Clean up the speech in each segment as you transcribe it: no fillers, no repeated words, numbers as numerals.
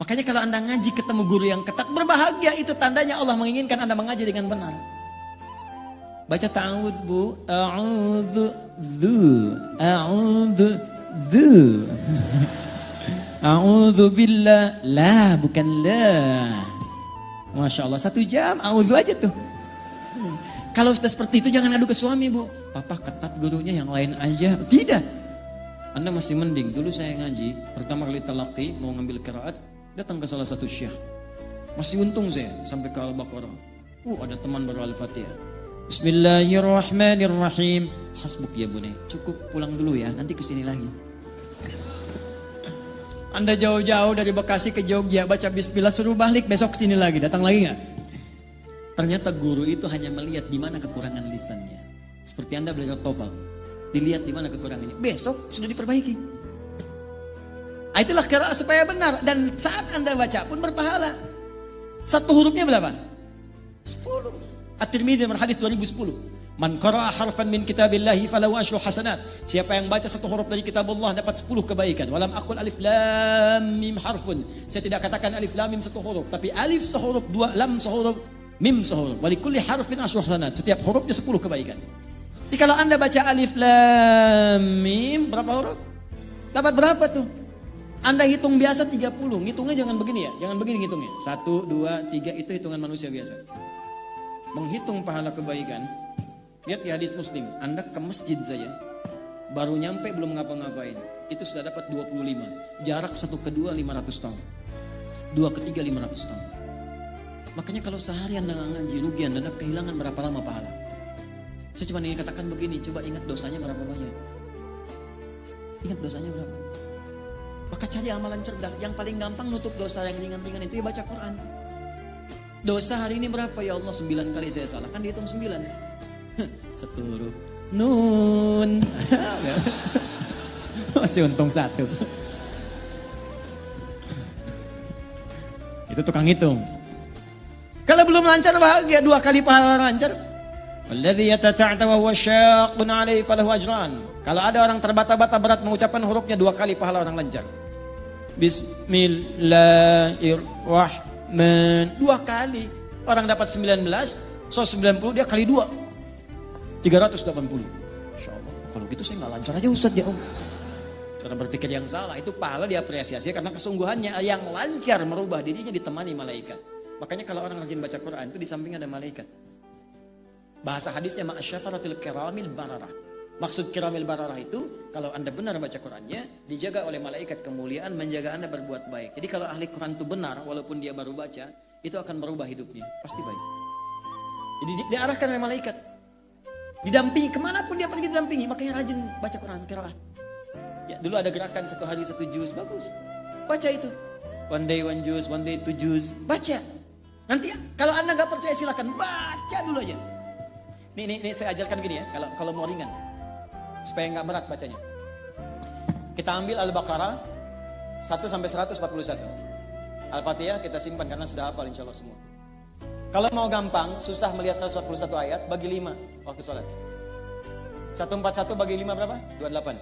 Makanya kalau Anda ngaji ketemu guru yang ketat, berbahagia, itu tandanya Allah menginginkan Anda mengaji dengan benar. Baca ta'awudz bu, a'udzu dzu. A'udzu billah, la bukan la. Masya Allah, 1 jam a'udzu aja tuh. Kalau sudah seperti itu jangan adu ke suami bu. Papa ketat gurunya, yang lain aja. Tidak. Anda masih mending. Dulu saya ngaji, pertama kali talaqi, mau ngambil qiraat, datang ke salah satu syekh. Masih untung saya sampai ke Al-Baqarah. Ada teman baru Al-Fatihah. Bismillahirrahmanirrahim. Hasbuk ya bunyi. Cukup, pulang dulu ya, nanti kesini lagi. Anda jauh-jauh dari Bekasi ke Jogja, baca bismillah, suruh balik, besok kesini lagi, datang lagi nggak? Ternyata guru itu hanya melihat di mana kekurangan lisannya. Seperti Anda belajar TOEFL, dilihat di mana kekurangannya, besok sudah diperbaiki. Itulah qiraat supaya benar, dan saat Anda baca pun berpahala. 1 hurufnya berapa? 10. At-Tirmidzi nomor hadis 2010. Man qara'a harfan min kitabillahi falahu asyru hasanat. Siapa yang baca 1 huruf dari kitab Allah dapat 10 kebaikan. Walam aqul alif lam mim harfun. Saya tidak katakan alif lam mim 1 huruf, tapi alif sehuruf, 2 lam sehuruf, mim sehuruf. Wa likulli harfin asyru hasanat. Setiap hurufnya 10 kebaikan. Jadi kalau Anda baca alif lam mim berapa huruf? Dapat berapa tuh? Anda hitung biasa 30. Ngitungnya jangan begini ya. Jangan begini ngitungnya. 1, 2, 3 itu hitungan manusia biasa. Menghitung pahala kebaikan. Lihat di hadis Muslim, Anda ke masjid saja, baru nyampe belum ngapa-ngapain, itu sudah dapat 25. Jarak 1 ke 2 500 tahun. 2 ke 3 500 tahun. Makanya kalau seharian Anda ngaji, rugi Anda kehilangan berapa lama pahala. Saya cuma ingin katakan begini, coba ingat dosanya berapa banyak. Ingat dosanya berapa. Maka cari amalan cerdas. Yang paling gampang nutup dosa yang ringan-ringan itu ya baca Quran. Dosa hari ini berapa ya Allah? 9 kali saya salah, kan dihitung 9. 1 huruf nun. Masih untung 1. Itu tukang hitung. Kalau belum lancar bahagia, 2 kali pahala lancar. Walladzi yatata'ta wa huwa syaqqun 'alaihi falahu ajran. Kalau ada orang terbata-bata berat mengucapkan hurufnya, 2 kali pahala orang lancar. Bismillahirrahmanirrahim. 2 kali. Orang dapat 19, 90 dia kali 2. 380. Insya Allah. Kalau gitu saya nggak lancar aja Ustaz ya Om. Cara berpikir yang salah, itu pahala diapresiasi karena kesungguhannya. Yang lancar merubah dirinya ditemani malaikat. Makanya kalau orang rajin baca Quran itu di samping ada malaikat. Bahasa hadisnya ma'asyafaratil kiramil bararah. Maksud kiramil bararah itu kalau Anda benar baca Qurannya, dijaga oleh malaikat kemuliaan menjaga Anda berbuat baik. Jadi kalau ahli Quran itu benar walaupun dia baru baca, itu akan merubah hidupnya, pasti baik. Jadi diarahkan oleh malaikat. Didampingi, kemanapun dia pergi didampingi. Makanya rajin baca Quran, qiraat. Ya, dulu ada gerakan 1 hari 1 juz, bagus. Baca itu. One day 1 juz, one day 2 juz. Baca. Nanti kalau Anda nggak percaya silakan baca dulu aja. Nih saya ajarkan gini ya, kalau mau ringan. Supaya nggak berat bacanya. Kita ambil Al-Baqarah 1 sampai 141. Al-Fatihah kita simpan karena sudah hafal insyaallah semua. Kalau mau gampang, susah melihat 141 ayat, bagi 5 waktu sholat. 141 bagi 5 berapa? 28.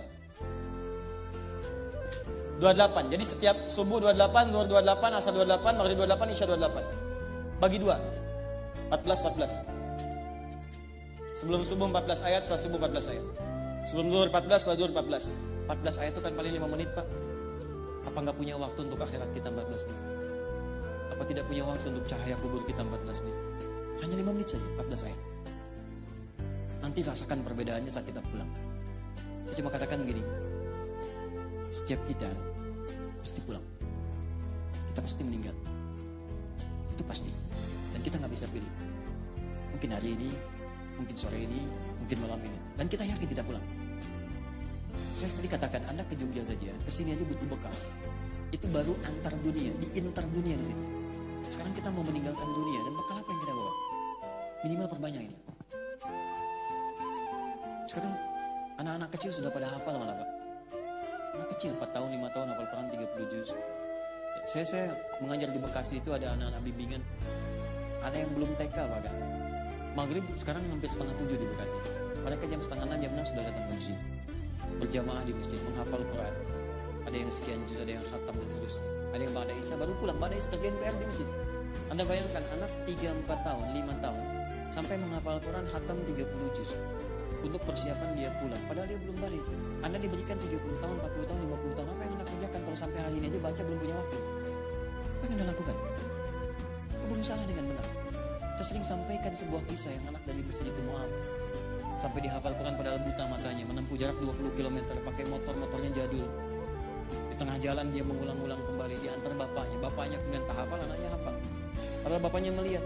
28. Jadi setiap subuh 28, zuhur 28, asar 28, maghrib 28, isya 28. Bagi 2. 14. Sebelum subuh 14 ayat, setelah subuh 14 ayat. Sebelum zuhur 14, setelah zuhur 14. 14 ayat itu kan paling 5 menit Pak. Apa nggak punya waktu untuk akhirat kita 14 menit? Apa tidak punya waktu untuk cahaya kubur kita 14 menit? Hanya 5 menit saja, 14 ayat. Nanti rasakan perbedaannya saat kita pulang. Saya cuma katakan begini. Setiap kita pasti pulang. Kita pasti meninggal. Itu pasti. Dan kita nggak bisa pilih. Mungkin hari ini, mungkin sore ini, mungkin malam ini. Dan kita yakin kita pulang. Saya tadi katakan, Anda ke Jogja saja, kesini aja butuh bekal. Itu baru antar dunia, di inter dunia di situ. Sekarang kita mau meninggalkan dunia dan bekal apa yang kita bawa? Minimal perbanyak ini. Sekarang anak-anak kecil sudah pada hafal malah Pak. Anak kecil 4 tahun, 5 tahun hafal Quran 30 juz. Ya, saya mengajar di Bekasi itu ada anak-anak bimbingan. Ada yang belum TK bahkan. Maghrib sekarang hampir setengah 7 di Bekasi. Mereka jam setengah 6, jam 6 sudah datang ke masjid. Berjamaah di masjid menghafal Quran. Ada yang sekian juz, ada yang khatam dan seterusnya. Ada yang Ba'da Isya baru pulang, Ba'da Isya kerjain PR di masjid. Anda bayangkan anak 3-4 tahun, 5 tahun sampai menghafal Quran khatam 30 juz untuk persiapan dia pulang. Padahal dia belum balik. Anda diberikan 30 tahun, 40 tahun, 50 tahun. Apa yang Anda kerjakan kalau sampai hari ini aja baca belum punya waktu? Apa yang Anda lakukan? Berusaha dengan benar. Saya sering sampaikan sebuah kisah yang anak dari masjid itu Mu'ab sampai dihafal Quran padahal buta matanya, menempuh jarak 20 km pakai motornya jadul. Di tengah jalan dia mengulang-ulang kembali, diantar bapaknya kemudian tak hafal, anaknya hafal. Padahal bapaknya melihat.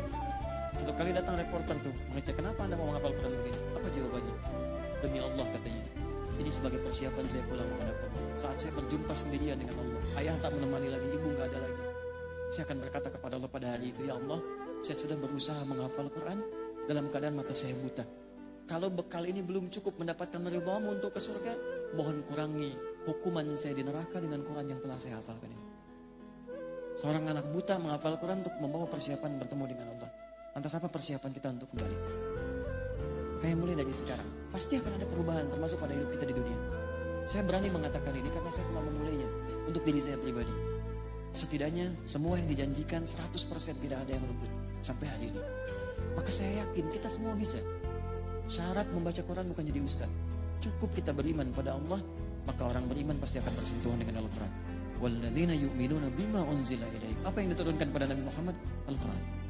Satu kali datang reporter tuh mengecek, kenapa Anda mau menghafal Quran begini? Apa jawabannya? Demi Allah katanya. Ini sebagai persiapan saya pulang menghadap Allah. Saat saya berjumpa sendirian dengan Allah, ayah tak menemani lagi, ibu nggak ada lagi. Saya akan berkata kepada Allah pada hari itu, ya Allah, saya sudah berusaha menghafal Quran dalam keadaan mata saya buta. Kalau bekal ini belum cukup mendapatkan ridhamu untuk ke surga, mohon kurangi hukuman saya di neraka dengan Quran yang telah saya hafalkan ini. Seorang anak buta menghafal Quran untuk membawa persiapan bertemu dengan Allah. Lantas apa persiapan kita untuk kembali? Kayak mulai dari sekarang, pasti akan ada perubahan termasuk pada hidup kita di dunia. Saya berani mengatakan ini karena saya telah memulainya untuk diri saya pribadi. Setidaknya semua yang dijanjikan 100% tidak ada yang luput sampai hari ini. Maka saya yakin kita semua bisa. Syarat membaca Quran bukan jadi ustaz. Cukup kita beriman pada Allah, maka orang beriman pasti akan bersentuhan dengan Al-Quran. Walladzina yu'minuna bima unzila ilaik. Apa yang diturunkan pada Nabi Muhammad? Al-Quran.